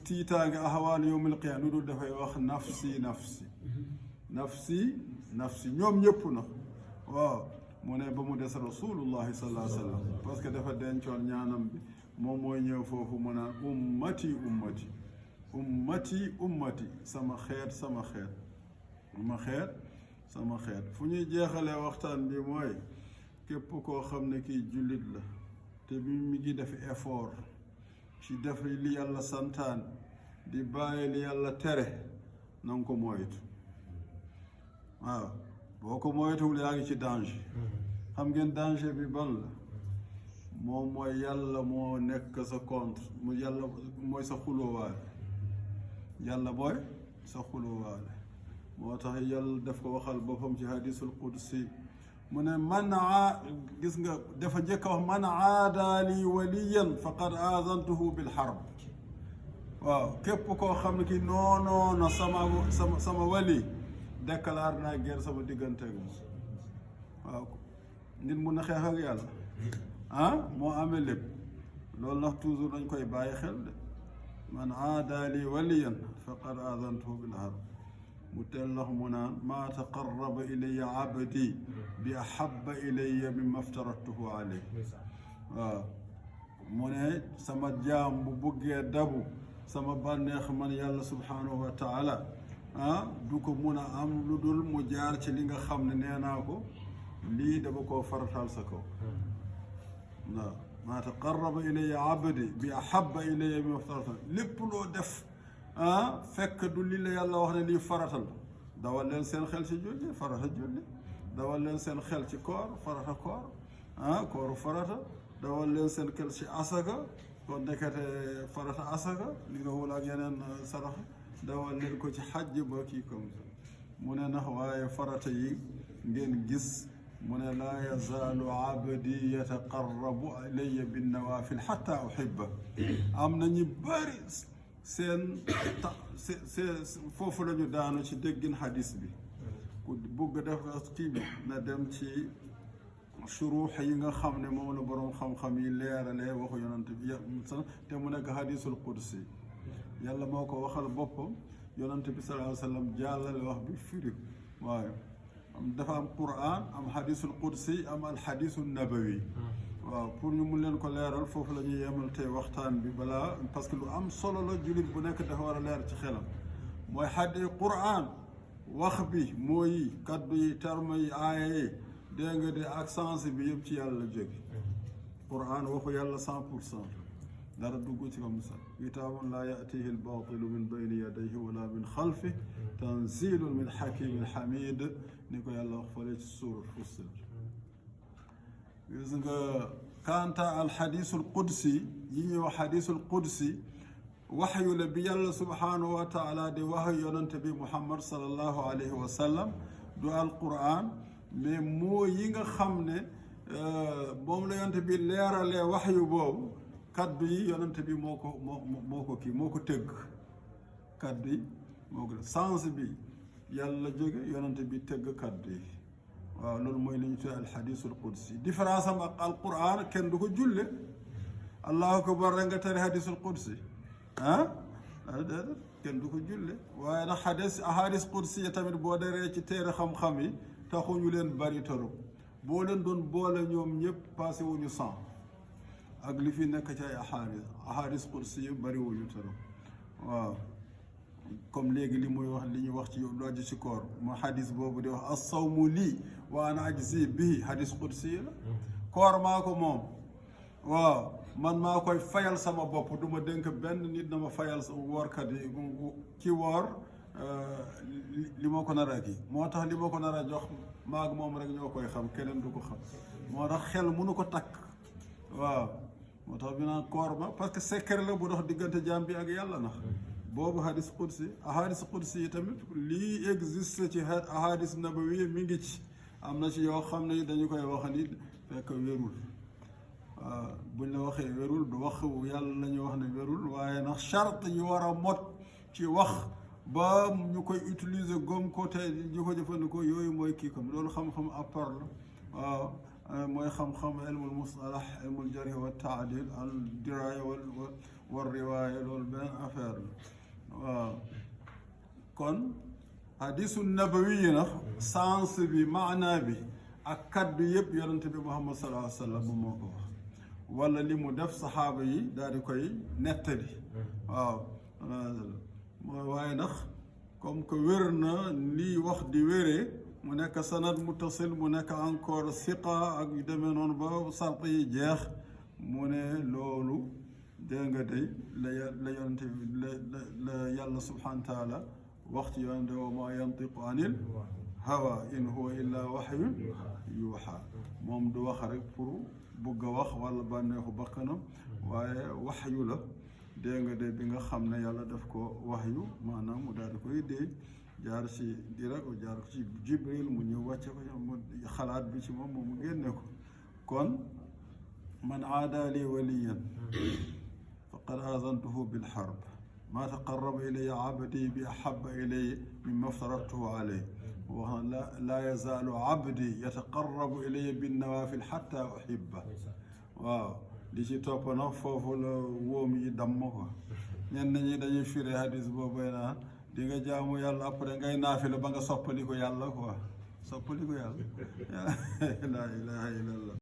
tiitaange ahwaal yawmil qiyaama lu dul dafay wax nafsi nafsi nafsi nafsi ñoom ñëpp na waaw mu ne ba mu des rasulullahi sallallahu alayhi wa sallam parce que dafa dencoon ñaanam bi moom mooy ñëw foofu mu naan ummati ummati ummati ummati sama xeet sama xeet sama xeet sama xeet fu ñuy jeexalee waxtaan bi mooy képp koo xam ne kii jullit la te mi ngi def effort ci def li yàlla santaan di bàyyi li yàlla tere na nga ko moytu waaw boo ko moytuwul yaa ngi ci danger xam ngeen danger bi ban la moom mooy yàlla moo nekk sa contre mu yàlla mooy sa xulóowaale yàlla mooy sa xulóowaale moo tax yàlla daf ko waxal boppam ci hadisul qudsi mu ne man gis nga dafa njëkk a wax man aadaali waliyan faqad aazantuhu bil harb waaw képp koo xam ne ki noonoona sama wali déclare naa guerre sama diggante ak moom waaw nit mun na xeex ak yàlla moo amee lépp loolu nag toujours dañ koy bàyyi xel de man aadaali waliyan faqad aazantuhu bil harb mu tellax mu naan maa taqarraba ilayya abdi bi ahabba ilayya mimma aftaratuhu alayhi waaw mu ne sama jaam bu buggee dabu sama bànneex man yàlla subhanahu wa taala du ko mun a am lu dul mu jaar ci li nga xam ne nee naa ko lii dama koo farataal sa kaw waaw maa taqarraba ilayya abdi bi ahabba ilayya mimma aftaratuhu lépp loo def fekk du li la yàlla wax ne lii faratal dawal leen seen xel ci julli farata julli dawal leen seen xel ci koor farata koor kooru farata dawal leen seen xel ci asaka kon nekkate farata asaka li nga wul ak yeneen sarax dawal leen ko ci xajj ba kii comme ça mu ne nax waaye farata yi ngeen gis mu ne laa yazaalu abdi yataqarrabu ilayya bin nawaafil xatta uhibba am na ñu bëri seen foofu la ñu daanu ci déggin xadis bi ku bugg def kii bi na dem ci suruux yi nga xam ne moom la boroom xam-xam yi leeralee waxu yonante bi te mu nekk xadisul qudsi yàlla moo ko waxal boppam yonante bi sallallahu alayhi wa sallam jàllale wax bi firi waaye dafa am quran am xadisul qudsi am al xadisul nabawi waaw pour ñu mun leen ko leeral foofu la ñuy yemal tey waxtaan bi balaa parce que lu am solo la jullit bu nekk dafa war a leer ci xelam mooy xaddi quran wax bi mooy kaddu yi terme yi aaya yi dégg nga di ak sens bi yëpp ci yàlla jóge quran waxu yàlla 100% dara dugg ci comme ça kitaabun laa yatihi albatilu min bayni yadayhi wala min xalfi tanzilun min xakimin xamid ni ko yàlla wax fale ci surat Fussilat gis nga kanta al xadisul qudsi yi ñuy wax xadisul qudsi waxyu la bi yàlla subhanahu wa taala di wax yonante bi muhammad sallallahu alayhi wa sallam du al quran mais moo yi nga xam ne moom la yonante bi leeralee waxyu boobu kaddu yi yonante bi moo ko tëgg kaddu yi moo ko sens bi yàlla jóge yonante bi tëgg kaddu yi waaw loolu mooy li ñu tuddee alxadisul qudsi différence am ak alquran kenn du ko julle allahu akbar rek nga tere hadisul qudsi déedéet kenn du ko julle waaye nag ahadis qudsi yi tamit boo deree ci téere xam-xam yi taxuñu leen bari torop boo leen doon boole ñoom ñëpp passé wuñu 100 ak li fi nekk ci ay ahadis qudsi yi bari wuñu torop waaw comme léegi li muy wax li ñuy wax ci lu aju ci koor moo xadis boobu di wax as-sawmu lii wa ana ajzi bihi xadis qudsi la koor maa ko moom waaw man maa koy fayal sama bopp du ma dénk benn nit na ma fayal sa woorkat yi ci woor li ma ko nar a kii moo tax li ma ko nar a jox maag moom rek ñoo koy xam keneen du ko xam moo tax xel mënu ko takk waaw moo tax bi naan koor ma parce que secret la bu dox diggante jaam bi ak yàlla na boobu hadis qudsi ahadis qudsi yi tamit lii existe ci ahadis nabawi mi ngi ci am na ci yoo xam ne dañu koy wax ni fekk wérul buñ la waxee wérul du wax yàlla la ñuy wax ne wérul waaye nag charte yi war a mot ci wax ba ñu koy utiliser gom ko te ñu ko jëfandikoo yooyu mooy kii comme loolu xam-xam à part la waaw mooy xam-xam ilmul mustalah ilmul jarh wa taadil al diraaya wal riwaaya loolu benn affaire la waaw kon hadisu nabawi yi nag sens bi maanaa bi ak kaddu yëpp yonente bi Muhammad sallallahu alayhi wa sallam moo ko wax wala li mu def saxaaba yi daal di koy nettali waaw waaye nag comme que wér na lii wax di wéree mu nekk sanad muttasil mu nekk encore siqa ak yu demee noonu ba sart yi jeex mu ne loolu dégg nga day la yonente bi la yàlla subhanahu wa taala wax ci yonente wa ma yantiqu anil hawa in huwa illa waxyun yuuxa moom du wax rek pour bugg a wax wala bànneexu bakkanam waaye waxyu la dégg nga de bi nga xam ne yàlla daf ko waxyu maanaam mu daal di koy dee jaar ci direct jaar ko ci jibril mu ñëw wàcce ko mu xalaat bi ci moom mu génne ko kon man aada li waliyan faqad azantuhu bil harb ma taqarraba ilayya abdi bi ahabba ilayya mimma aftaradtuhu alayhi wax na laa yazaalu abdi yataqarrabu ilayya bin nawaafil xatta uhibba waaw li ci topp nag foofu la wóom yi damm ko ñenn ñi dañuy firi hadis boobu naan di nga jaamu yàlla après ngay naafila ba nga soppali ko yàlla quoi soppali ko yàlla la ilaha illallah